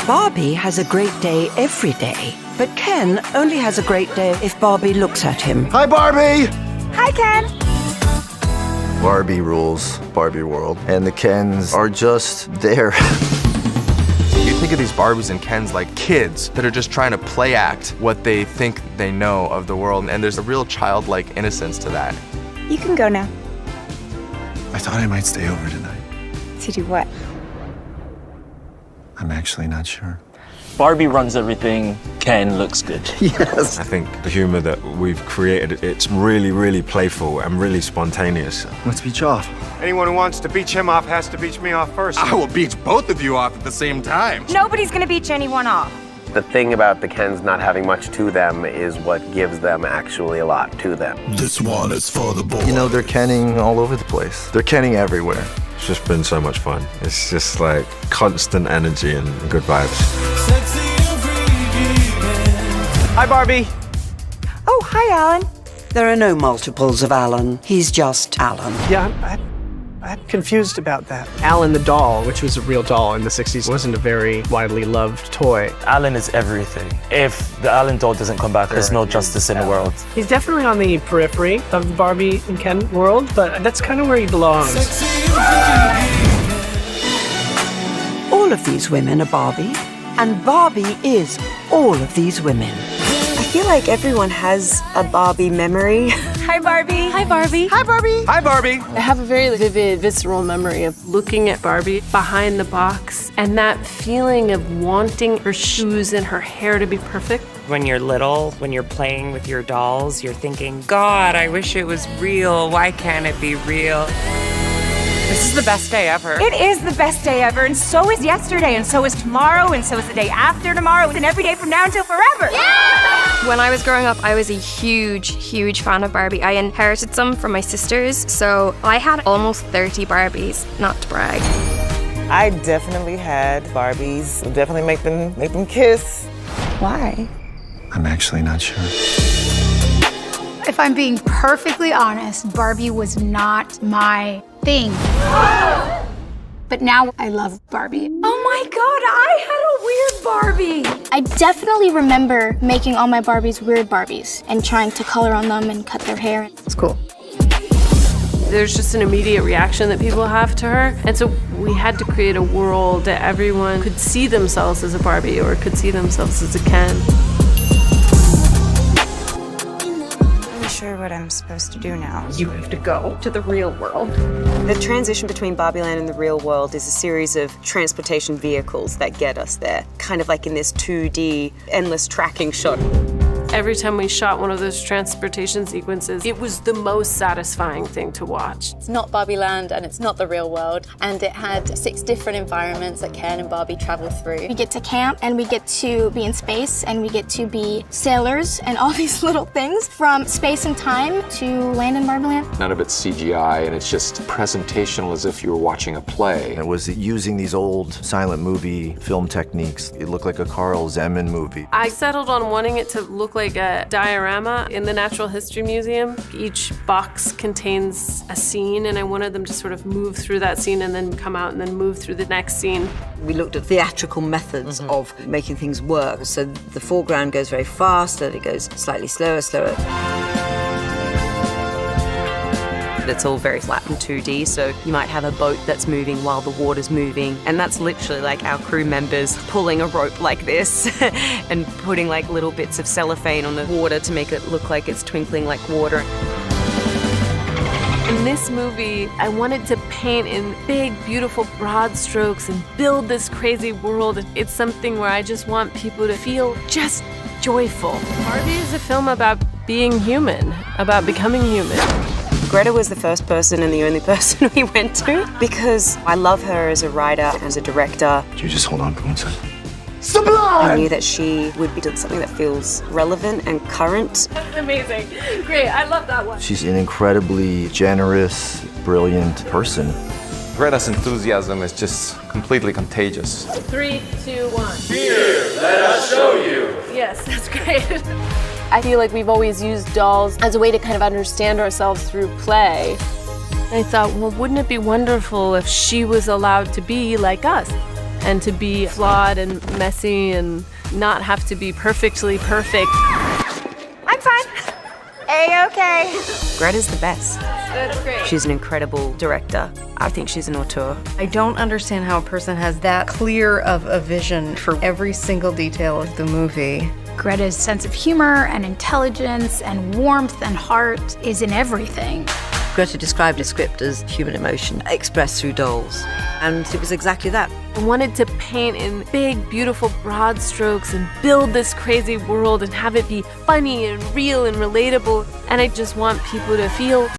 Barbie has a great day every day, but Ken only has a great day if Barbie looks at him. Hi, Barbie! Hi, Ken! Barbie rules Barbie world, and the Kens are just there. You think of these Barbies and Kens like kids that are just trying to play act what they think they know of the world, and there's a real childlike innocence to that. You can go now. I thought I might stay over tonight. To do what? I'm actually not sure. Barbie runs everything, Ken looks good. Yes. I think the humor that we've created, it's really, really playful and really spontaneous. Let's beach off. Anyone who wants to beach him off has to beach me off first. I will beach both of you off at the same time. Nobody's gonna beach anyone off. The thing about the Kens not having much to them is what gives them actually a lot to them. This one is for the boy. You know, they're Kenning all over the place. They're Kenning everywhere. It's just been so much fun. It's just like constant energy and good vibes. Hi, Barbie. Oh, hi, Alan. There are no multiples of Alan. He's just Alan. Yeah, I'm confused about that. Alan the doll, which was a real doll in the 60s, wasn't a very widely loved toy. Alan is everything. If the Alan doll doesn't come back, there's no justice in the world. He's definitely on the periphery of the Barbie and Ken world, but that's kind of where he belongs. All of these women are Barbie, and Barbie is all of these women. I feel like everyone has a Barbie memory. Hi, Barbie. Hi, Barbie. Hi, Barbie. Hi, Barbie! I have a very vivid, visceral memory of looking at Barbie behind the box and that feeling of wanting her shoes and her hair to be perfect. When you're little, when you're playing with your dolls, you're thinking, God, I wish it was real. Why can't it be real? This is the best day ever. It is the best day ever, and so is yesterday, and so is tomorrow, and so is the day after tomorrow, and every day from now until forever. Yeah! When I was growing up, I was a huge fan of Barbie. I inherited some from my sisters, so I had almost 30 Barbies, not to brag. I definitely had Barbies. Definitely make them kiss. Why? I'm actually not sure. If I'm being perfectly honest, Barbie was not my thing. But now I love Barbie. Oh my God, I had a weird Barbie. I definitely remember making all my Barbies weird Barbies and trying to color on them and cut their hair. It's cool. There's just an immediate reaction that people have to her. And so we had to create a world that everyone could see themselves as a Barbie or could see themselves as a Ken. Sure what I'm supposed to do now. You have to go to the real world. The transition between Barbie Land and the real world is a series of transportation vehicles that get us there, kind of like in this 2D endless tracking shot. Every time we shot one of those transportation sequences, it was the most satisfying thing to watch. It's not Barbie Land and it's not the real world, and it had 6 different environments that Ken and Barbie travel through. We get to camp and we get to be in space and we get to be sailors and all these little things from space and time to land in Barbie Land. None of it's CGI and it's just presentational as if you were watching a play. It was using these old silent movie film techniques. It looked like a Carl Zeman movie. I settled on wanting it to look like a diorama in the Natural History Museum. Each box contains a scene and I wanted them to sort of move through that scene and then come out and then move through the next scene. We looked at theatrical methods of making things work. So the foreground goes very fast, and it goes slightly slower. It's all very flat and 2D, so you might have a boat that's moving while the water's moving, and that's literally like our crew members pulling a rope like this and putting like little bits of cellophane on the water to make it look like it's twinkling like water. In this movie, I wanted to paint in big, beautiful, broad strokes and build this crazy world. It's something where I just want people to feel just joyful. Barbie is a film about being human, about becoming human. Greta was the first person and the only person we went to because I love her as a writer, as a director. Could you just hold on for 1 second? Sublime! I knew that she would be doing something that feels relevant and current. That's amazing. Great, I love that one. She's an incredibly generous, brilliant person. Greta's enthusiasm is just completely contagious. 3, 2, 1. Here, let us show you. Yes, that's great. I feel like we've always used dolls as a way to kind of understand ourselves through play. I thought, well, wouldn't it be wonderful if she was allowed to be like us? and to be flawed and messy and not have to be perfectly perfect. I'm fine. A-okay. Greta's the best. That's great. She's an incredible director. I think she's an auteur. I don't understand how a person has that clear of a vision for every single detail of the movie. Greta's sense of humor and intelligence and warmth and heart is in everything. Greta described a script as human emotion expressed through dolls, and it was exactly that. I wanted to paint in big, beautiful, broad strokes and build this crazy world and have it be funny and real and relatable. And I just want people to feel